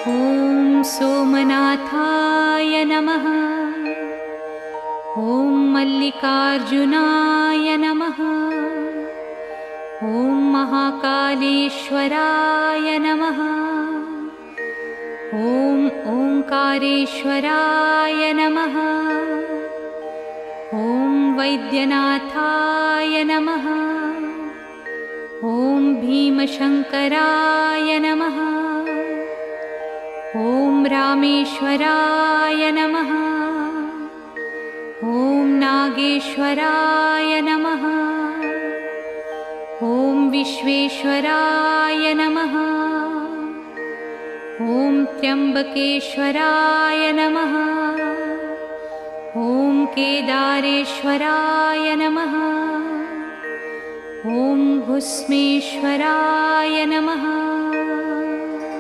ॐ सोमनाथाय नमः। ॐ मल्लिकार्जुनाय नमः। ॐ महाकालेश्वराय नमः। ॐ ओंकारेश्वराय नमः। ॐ वैद्यनाथाय नमः। ॐ भीमशंकराय नमः। ॐ रामेश्वराय नमः। ॐ नागेश्वराय नमः। ॐ विश्वेश्वराय नमः। ॐ त्र्यंबकेश्वराय नमः। ॐ केदारेश्वराय नमः। ॐ भुस्मेश्वराय नमः।